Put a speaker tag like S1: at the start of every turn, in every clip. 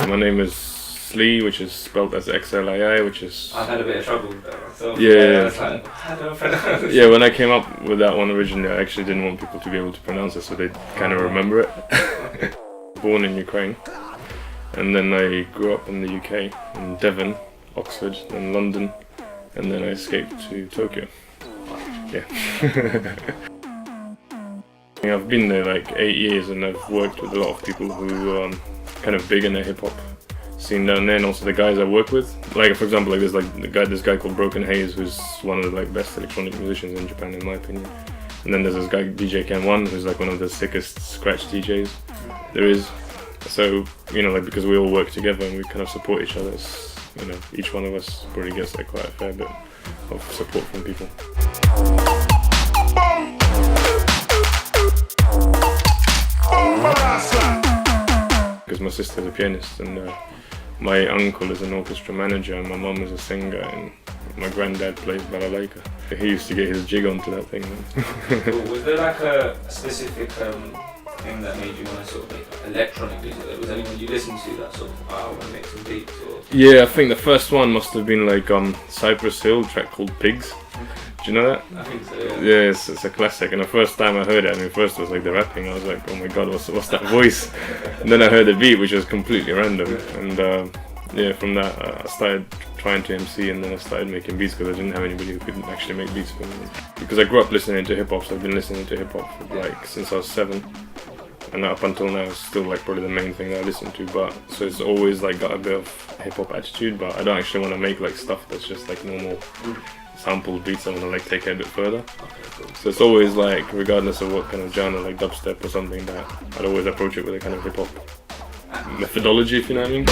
S1: My name is XLII, which is spelled as XLII, which is...
S2: I've had a bit of trouble with that myself.
S1: Yeah.
S2: I was like, how do I pronounce it?
S1: Yeah, when I came up with that one originally, I actually didn't want people to be able to pronounce it, so they kind of remember it.
S2: Okay.
S1: Born in Ukraine, and then I grew up in the UK, in Devon, Oxford, then London, and then I escaped to Tokyo. Yeah. I've been there like 8 years, and I've worked with a lot of people who are kind of big in the hip hop scene down there, and also the guys I work with. Like for example, like there's this guy called Broken Haze, who's one of the like best electronic musicians in Japan, in my opinion. And then there's this guy DJ Ken1, who's like one of the sickest scratch DJs there is. So like because we all work together and we kind of support each other, each one of us probably gets like quite a fair bit of support from people. Because my sister's a pianist, and my uncle is an orchestra manager, and my mum is a singer, and my granddad plays balalaika. He used to get his jig onto that thing.
S2: Was there like a specific thing that made you want to sort of make electronic music? Was anyone you listened to that sort of, I want to make some beats? Or?
S1: Yeah, I think the first one must have been like Cypress Hill, a track called Pigs. Do you know that?
S2: I think so, yeah.
S1: Yeah, it's a classic, and the first time I heard it, first it was like the rapping, I was like, oh my god, what's that voice? And then I heard the beat, which was completely random, and from that I started trying to MC, and then I started making beats because I didn't have anybody who could actually make beats for me. Because I grew up listening to hip hop, so I've been listening to hip hop like since I was 7, and up until now it's still like probably the main thing that I listen to. But so it's always like got a bit of hip hop attitude, but I don't actually want to make like stuff that's just like normal sample beats. I want to like take it a bit further. So it's always like, regardless of what kind of genre, like dubstep or something, that I'd always approach it with a kind of hip hop methodology, if you know what I mean.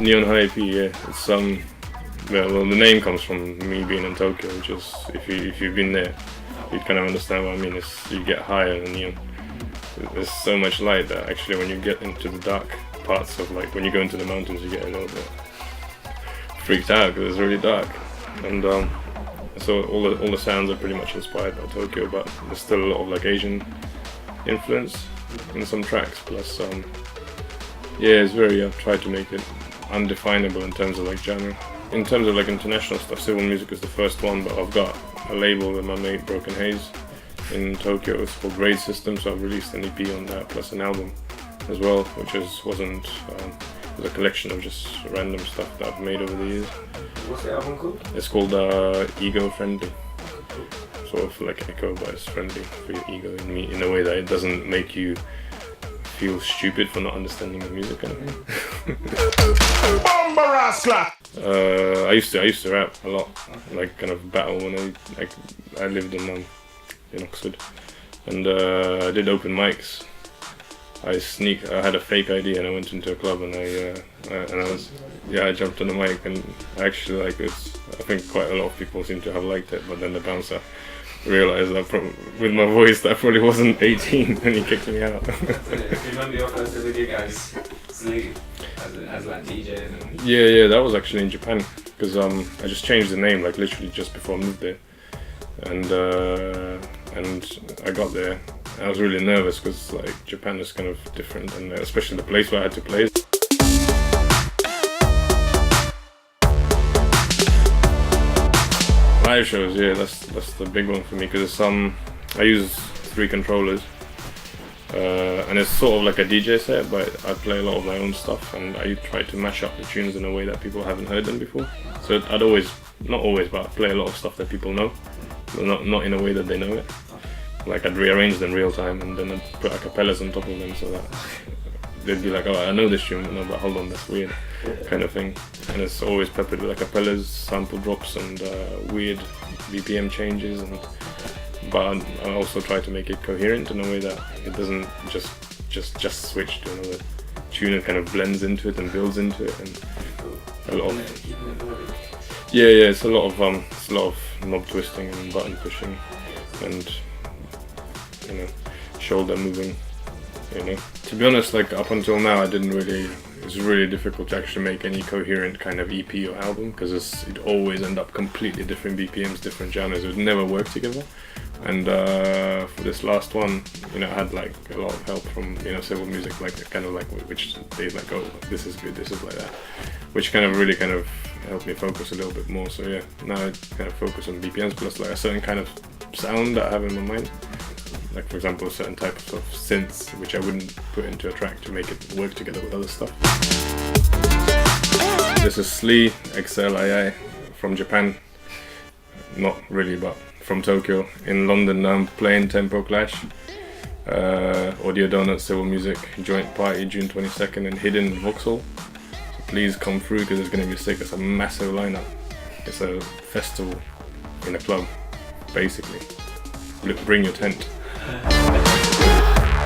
S1: Neon High EP, yeah. It's well, the name comes from me being in Tokyo, which is, if you've been there, you'd kind of understand what I mean. It's, you get higher and there's so much light that actually when you get into the dark parts of, like when you go into the mountains, you get a little bit freaked out because it's really dark. And so all the sounds are pretty much inspired by Tokyo, but there's still a lot of like Asian influence in some tracks. Plus, it's very, I've tried to make it undefinable in terms of like genre. In terms of like international stuff, Civil Music is the first one, but I've got a label with my mate Broken Haze in Tokyo. It's called Raid System, so I've released an EP on that plus an album as well, which wasn't was a collection of just random stuff that I've made over the years.
S2: What's the album called?
S1: It's called Ego Friendly. Sort of like Echo, but it's friendly for your ego in a way that it doesn't make you feel stupid for not understanding the music. Kind of. I used to rap a lot, like kind of battle when I lived in Oxford, and I did open mics. I had a fake ID and I went into a club and I jumped on the mic, and actually like I think quite a lot of people seem to have liked it, but then the bouncer realised that with my voice that I probably wasn't 18 and he kicked me out.
S2: So, do you remember your first ever gig as XLII, as like DJ?
S1: Yeah, that was actually in Japan, because I just changed the name like literally just before I moved there, and I got there. I was really nervous because like Japan is kind of different, and especially the place where I had to play. Live shows, yeah, that's the big one for me, because I use 3 controllers, and it's sort of like a DJ set, but I play a lot of my own stuff, and I try to mash up the tunes in a way that people haven't heard them before. So I'd always, not always, but I play a lot of stuff that people know, but not in a way that they know it. Like I'd rearrange them real time, and then I'd put acapellas on top of them so that they'd be like, oh, I know this tune, but no, but hold on, that's weird, kind of thing. And it's always peppered with acapellas, sample drops, and weird BPM changes. But I also try to make it coherent in a way that it doesn't just switch to another tune. It kind of blends into it and builds into it, and a lot of it's a lot of knob twisting and button pushing, and shoulder moving. To be honest, like up until now, it's really difficult to actually make any coherent kind of EP or album, because it always end up completely different BPMs, different genres. It would never work together. And for this last one, you know, I had like a lot of help from, you know, civil music, like kind of like which they like, oh, this is good, this is like that, which kind of really kind of helped me focus a little bit more. So yeah, now I kind of focus on BPMs plus like a certain kind of sound that I have in my mind. Like for example, certain types of synths which I wouldn't put into a track to make it work together with other stuff. This is XLII, XLII from Japan. Not really, but from Tokyo. In London I'm playing Tempo Clash, Audio Doughnuts, Civil Music, Joint Party June 22nd in Hidden Vauxhall. So please come through because it's going to be sick. It's a massive lineup. It's a festival in a club, basically. Bring your tent.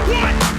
S3: One.